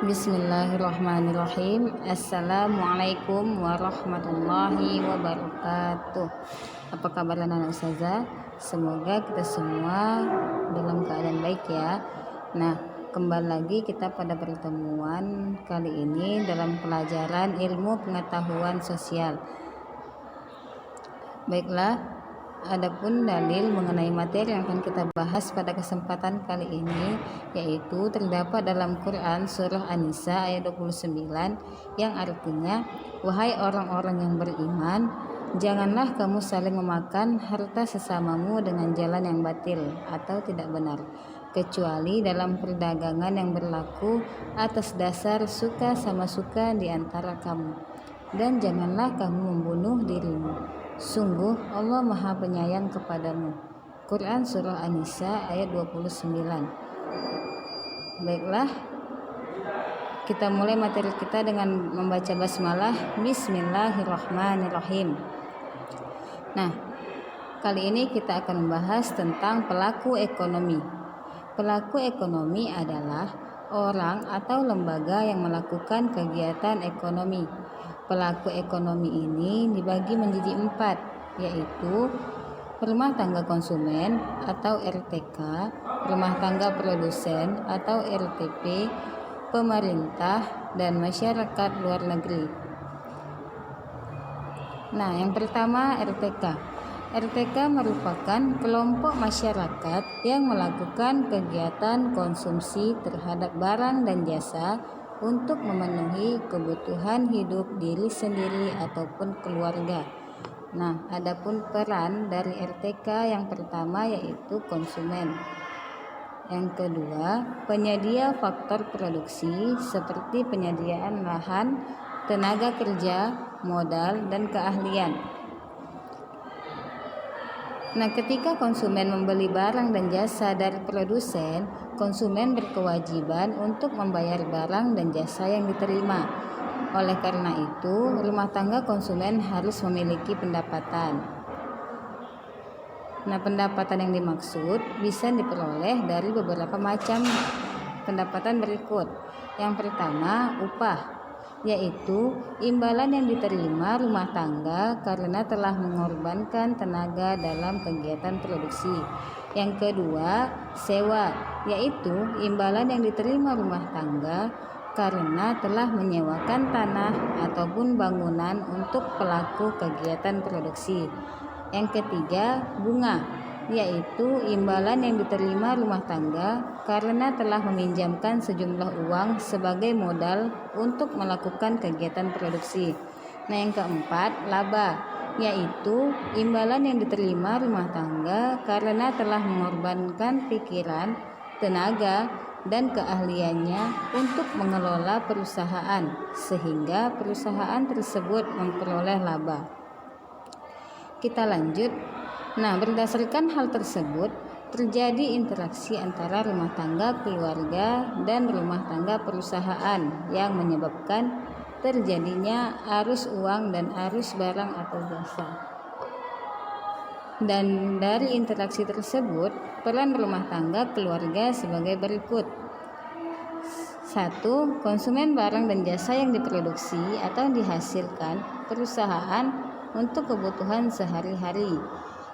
Bismillahirrahmanirrahim. Assalamualaikum warahmatullahi wabarakatuh. Apa kabar anak-anak ustazah? Semoga kita semua dalam keadaan baik ya. Nah, kembali lagi kita pada pertemuan kali ini dalam pelajaran ilmu pengetahuan sosial. Baiklah, adapun dalil mengenai materi yang akan kita bahas pada kesempatan kali ini yaitu terdapat dalam Quran surah An-Nisa ayat 29 yang artinya, wahai orang-orang yang beriman, janganlah kamu saling memakan harta sesamamu dengan jalan yang batil atau tidak benar, kecuali dalam perdagangan yang berlaku atas dasar suka sama suka di antara kamu, dan janganlah kamu membunuh dirimu. Sungguh Allah Maha Penyayang kepadamu. Quran surah An-Nisa ayat 29. Baiklah, kita mulai materi kita dengan membaca basmalah. Bismillahirrahmanirrahim. Nah, kali ini kita akan membahas tentang pelaku ekonomi. Pelaku ekonomi adalah orang atau lembaga yang melakukan kegiatan ekonomi. Pelaku ekonomi ini dibagi menjadi 4, yaitu rumah tangga konsumen atau RTK, rumah tangga produsen atau RTP, pemerintah, dan masyarakat luar negeri. Nah, yang pertama RTK. RTK merupakan kelompok masyarakat yang melakukan kegiatan konsumsi terhadap barang dan jasa untuk memenuhi kebutuhan hidup diri sendiri ataupun keluarga. Nah, adapun peran dari RTK yang pertama yaitu konsumen. Yang kedua, penyedia faktor produksi seperti penyediaan lahan, tenaga kerja, modal, dan keahlian. Nah, ketika konsumen membeli barang dan jasa dari produsen, konsumen berkewajiban untuk membayar barang dan jasa yang diterima. Oleh karena itu, rumah tangga konsumen harus memiliki pendapatan. Nah, pendapatan yang dimaksud bisa diperoleh dari beberapa macam pendapatan berikut. Yang pertama, upah, yaitu imbalan yang diterima rumah tangga karena telah mengorbankan tenaga dalam kegiatan produksi. Yang kedua, sewa, yaitu imbalan yang diterima rumah tangga karena telah menyewakan tanah ataupun bangunan untuk pelaku kegiatan produksi. Yang ketiga, bunga, yaitu imbalan yang diterima rumah tangga karena telah meminjamkan sejumlah uang sebagai modal untuk melakukan kegiatan produksi. Nah, yang keempat, laba, yaitu imbalan yang diterima rumah tangga karena telah mengorbankan pikiran, tenaga, dan keahliannya untuk mengelola perusahaan sehingga perusahaan tersebut memperoleh laba. Kita lanjut. Nah, berdasarkan hal tersebut, terjadi interaksi antara rumah tangga keluarga dan rumah tangga perusahaan yang menyebabkan terjadinya arus uang dan arus barang atau jasa. Dan dari interaksi tersebut, peran rumah tangga keluarga sebagai berikut. 1. Konsumen barang dan jasa yang diproduksi atau dihasilkan perusahaan untuk kebutuhan sehari-hari.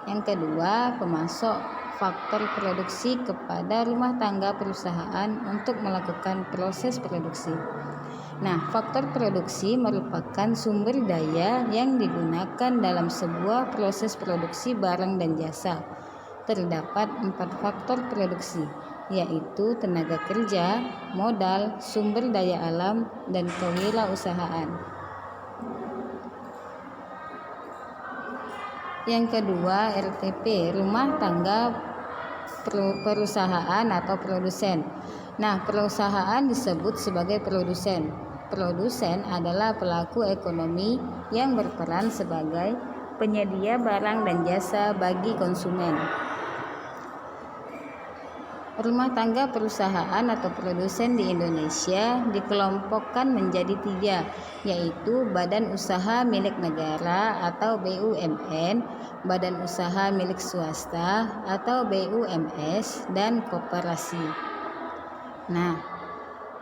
Yang kedua, pemasok faktor produksi kepada rumah tangga perusahaan untuk melakukan proses produksi. Nah, faktor produksi merupakan sumber daya yang digunakan dalam sebuah proses produksi barang dan jasa. Terdapat 4 faktor produksi, yaitu tenaga kerja, modal, sumber daya alam, dan kewirausahaan. Yang kedua, RTP, rumah tangga perusahaan atau produsen. Nah, perusahaan disebut sebagai produsen. Produsen adalah pelaku ekonomi yang berperan sebagai penyedia barang dan jasa bagi konsumen. Rumah tangga perusahaan atau produsen di Indonesia dikelompokkan menjadi 3, yaitu badan usaha milik negara atau BUMN, badan usaha milik swasta atau BUMS, dan koperasi. Nah,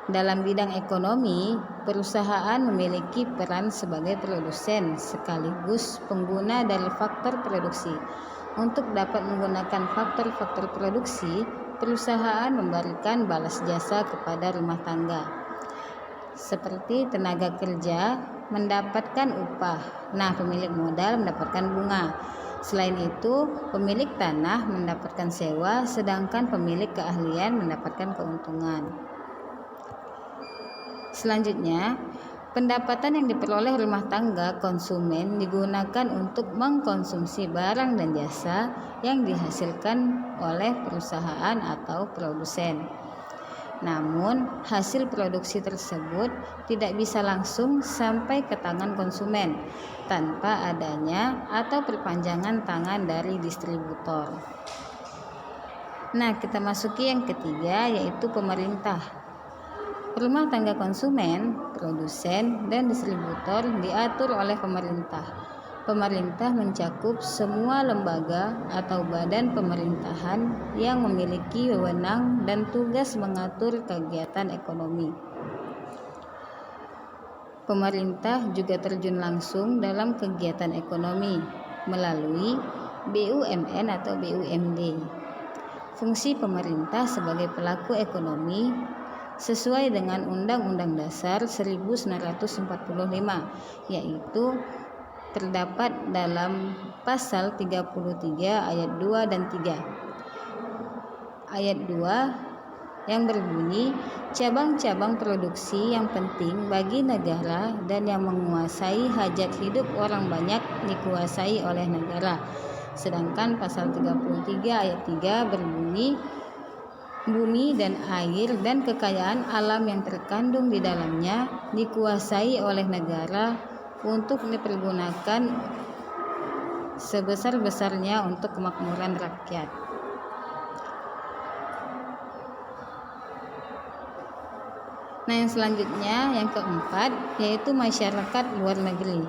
Dalam bidang ekonomi, perusahaan memiliki peran sebagai produsen sekaligus pengguna dari faktor produksi. Untuk dapat menggunakan faktor-faktor produksi, perusahaan memberikan balas jasa kepada rumah tangga, seperti tenaga kerja mendapatkan upah. Nah, pemilik modal mendapatkan bunga. Selain itu, pemilik tanah mendapatkan sewa, sedangkan pemilik keahlian mendapatkan keuntungan. Selanjutnya, pendapatan yang diperoleh rumah tangga konsumen digunakan untuk mengkonsumsi barang dan jasa yang dihasilkan oleh perusahaan atau produsen. Namun, hasil produksi tersebut tidak bisa langsung sampai ke tangan konsumen tanpa adanya atau perpanjangan tangan dari distributor. Nah, kita masuki yang ketiga, yaitu pemerintah. Rumah tangga konsumen, produsen, dan distributor diatur oleh pemerintah. Pemerintah mencakup semua lembaga atau badan pemerintahan yang memiliki wewenang dan tugas mengatur kegiatan ekonomi. Pemerintah juga terjun langsung dalam kegiatan ekonomi melalui BUMN atau BUMD. Fungsi pemerintah sebagai pelaku ekonomi sesuai dengan Undang-Undang Dasar 1945, yaitu terdapat dalam pasal 33 ayat 2 dan 3. Ayat 2 yang berbunyi, cabang-cabang produksi yang penting bagi negara dan yang menguasai hajat hidup orang banyak dikuasai oleh negara. Sedangkan pasal 33 ayat 3 berbunyi, bumi dan air dan kekayaan alam yang terkandung di dalamnya dikuasai oleh negara untuk dipergunakan sebesar-besarnya untuk kemakmuran rakyat. Nah, yang selanjutnya, yang keempat, yaitu masyarakat luar negeri.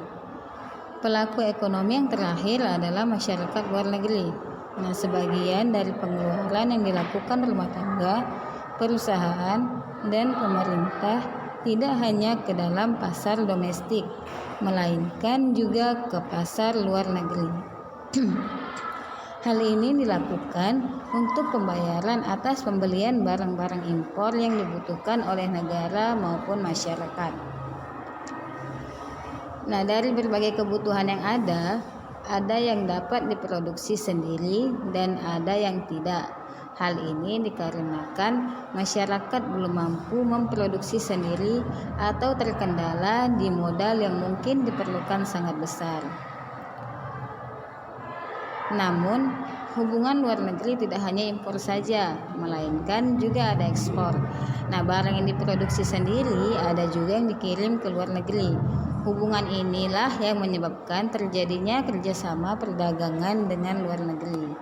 Pelaku ekonomi yang terakhir adalah masyarakat luar negeri. Nah, sebagian dari pengeluaran yang dilakukan rumah tangga, perusahaan, dan pemerintah tidak hanya ke dalam pasar domestik, melainkan juga ke pasar luar negeri. Hal ini dilakukan untuk pembayaran atas pembelian barang-barang impor yang dibutuhkan oleh negara maupun masyarakat. Nah, dari berbagai kebutuhan yang ada yang dapat diproduksi sendiri dan ada yang tidak. Hal ini dikarenakan masyarakat belum mampu memproduksi sendiri atau terkendala di modal yang mungkin diperlukan sangat besar. Namun, hubungan luar negeri tidak hanya impor saja, melainkan juga ada ekspor. Nah, barang yang diproduksi sendiri ada juga yang dikirim ke luar negeri. Hubungan inilah yang menyebabkan terjadinya kerjasama perdagangan dengan luar negeri.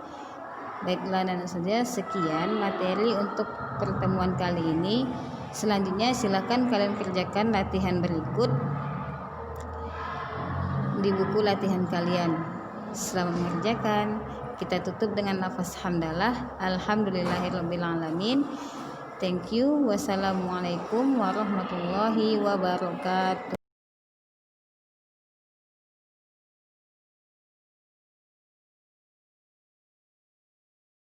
Baiklah, dan saja sekian materi untuk pertemuan kali ini. Selanjutnya silakan kalian kerjakan latihan berikut di buku latihan kalian. Selamat mengerjakan. Kita tutup dengan lafaz hamdalah. Alhamdulillahirabbil alamin. Thank you. Wassalamualaikum warahmatullahi wabarakatuh.